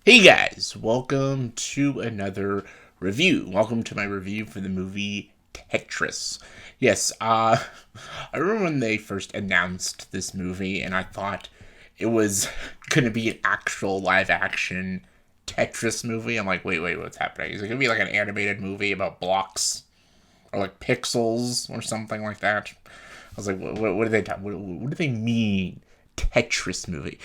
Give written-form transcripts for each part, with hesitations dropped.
Hey guys, welcome to another review. Welcome to my review for the movie Tetris. Yes, I remember when they first announced this movie and I thought it was gonna be an actual live action Tetris movie. I'm like, wait, what's happening? Is it gonna be like an animated movie about blocks or like pixels or something like that? I was like, what do they what do they mean Tetris movie?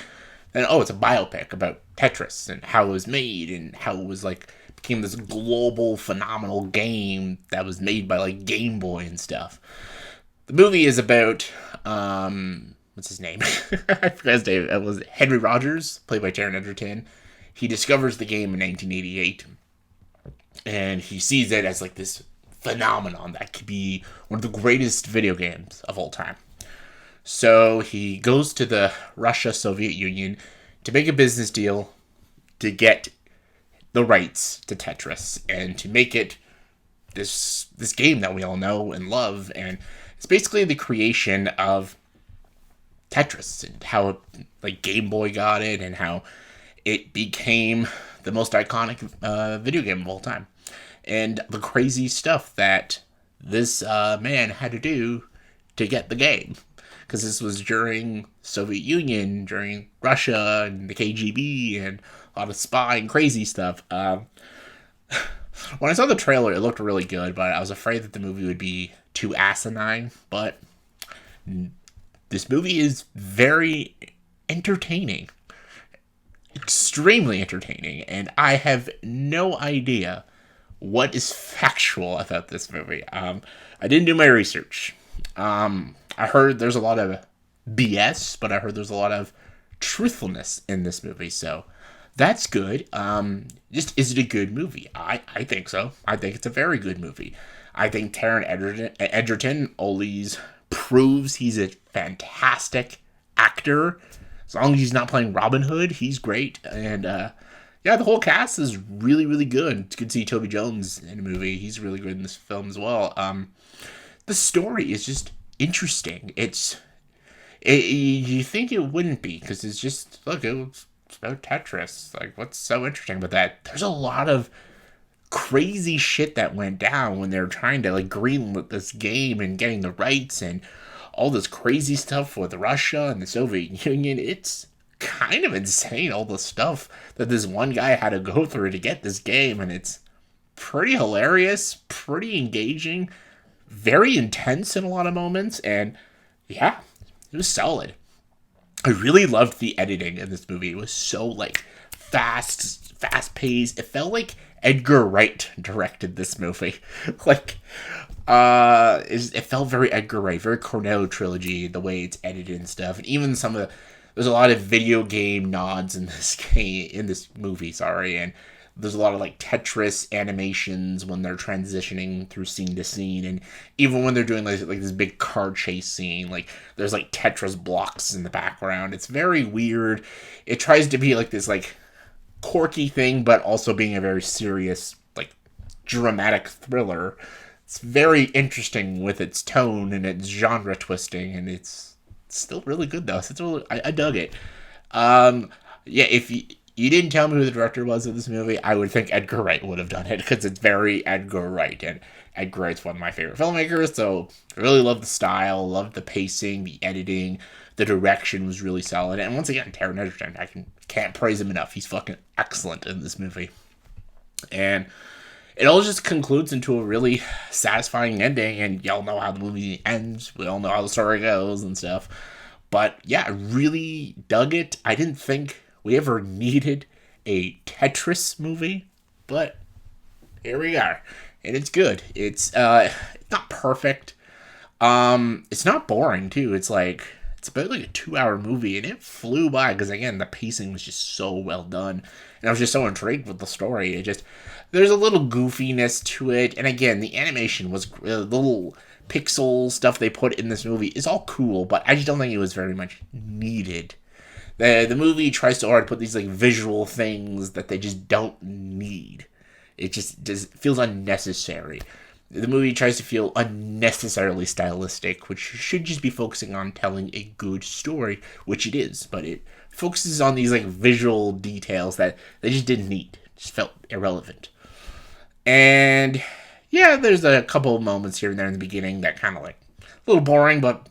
And it's a biopic about Tetris and how it was made and how it was like became this global phenomenal game that was made by like Game Boy and stuff. The movie is about what's his name? I forgot his name. It was Henry Rogers, played by Taron Egerton. He discovers the game in 1988, and he sees it as like this phenomenon that could be one of the greatest video games of all time. So he goes to the Russia Soviet Union to make a business deal to get the rights to Tetris and to make it this game that we all know and love. And it's basically the creation of Tetris and how like Game Boy got it and how it became the most iconic video game of all time. And the crazy stuff that this man had to do to get the game, because this was during Soviet Union, during Russia and the KGB and a lot of spying, crazy stuff. When I saw the trailer, it looked really good, but I was afraid that the movie would be too asinine. But this movie is very entertaining, extremely entertaining, and I have no idea what is factual about this movie. I didn't do my research. I heard there's a lot of BS, but I heard there's a lot of truthfulness in this movie, so that's good. Just is it a good movie? I think so. I think it's a very good movie. I think Taron Egerton always proves he's a fantastic actor. As long as he's not playing Robin Hood, he's great. And yeah, the whole cast is really, really good. It's good to see Toby Jones in a movie. He's really good in this film as well. The story is just interesting. You think it wouldn't be, because it's just, look, it's about Tetris. Like, what's so interesting about that? There's a lot of crazy shit that went down when they were trying to like greenlit this game and getting the rights and all this crazy stuff with Russia and the Soviet Union. It's kind of insane, all the stuff that this one guy had to go through to get this game, and it's pretty hilarious, pretty engaging, very intense in a lot of moments, and yeah, it was solid. I really loved the editing in this movie. It was so like fast paced. It felt like Edgar Wright directed this movie. Like it felt very Edgar Wright, very Cornetto trilogy, the way it's edited and stuff. And even there's a lot of video game nods in this movie, sorry, and there's a lot of like Tetris animations when they're transitioning through scene to scene, and even when they're doing like this big car chase scene, like there's like Tetris blocks in the background. It's very weird. It tries to be like this like quirky thing, but also being a very serious like dramatic thriller. It's very interesting with its tone and its genre twisting, and it's still really good though. I dug it. Yeah, if you didn't tell me who the director was of this movie, I would think Edgar Wright would have done it, because it's very Edgar Wright, and Edgar Wright's one of my favorite filmmakers, so I really love the style, love the pacing, the editing, the direction was really solid, and once again, Taron Egerton, can't praise him enough. He's fucking excellent in this movie. And it all just concludes into a really satisfying ending, and y'all know how the movie ends, we all know how the story goes and stuff, but yeah, I really dug it. I didn't think we ever needed a Tetris movie, but here we are, and it's good. It's not perfect. It's not boring too. It's about like a 2-hour movie, and it flew by because again the pacing was just so well done, and I was just so intrigued with the story. There's a little goofiness to it, and again the animation was the little pixel stuff they put in this movie is all cool, but I just don't think it was very much needed. The movie tries so hard to put these like visual things that they just don't need. It just feels unnecessary. The movie tries to feel unnecessarily stylistic, which should just be focusing on telling a good story, which it is, but it focuses on these like visual details that they just didn't need. Just felt irrelevant. And yeah, there's a couple of moments here and there in the beginning that kind of like a little boring, but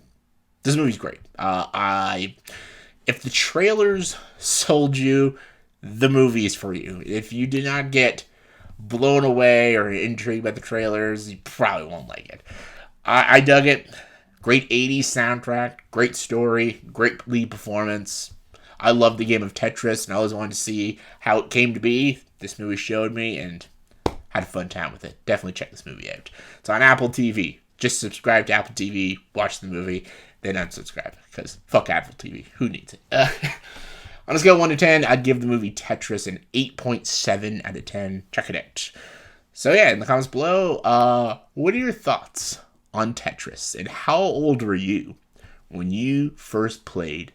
this movie's great. If the trailers sold you, the movie is for you. If you did not get blown away or intrigued by the trailers, you probably won't like it. I dug it. Great 80s soundtrack, great story, great lead performance. I love the game of Tetris and I always wanted to see how it came to be. This movie showed me and had a fun time with it. Definitely check this movie out. It's on Apple TV. Just subscribe to Apple TV, watch the movie, then unsubscribe. Because fuck Apple TV. Who needs it? On a scale of 1 to 10, I'd give the movie Tetris an 8.7 out of 10. Check it out. So yeah, in the comments below, what are your thoughts on Tetris? And how old were you when you first played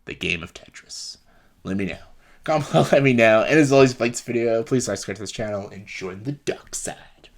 the game of Tetris? Let me know. Comment below, let me know. And as always, if you like this video, please subscribe to this channel and join the dark side.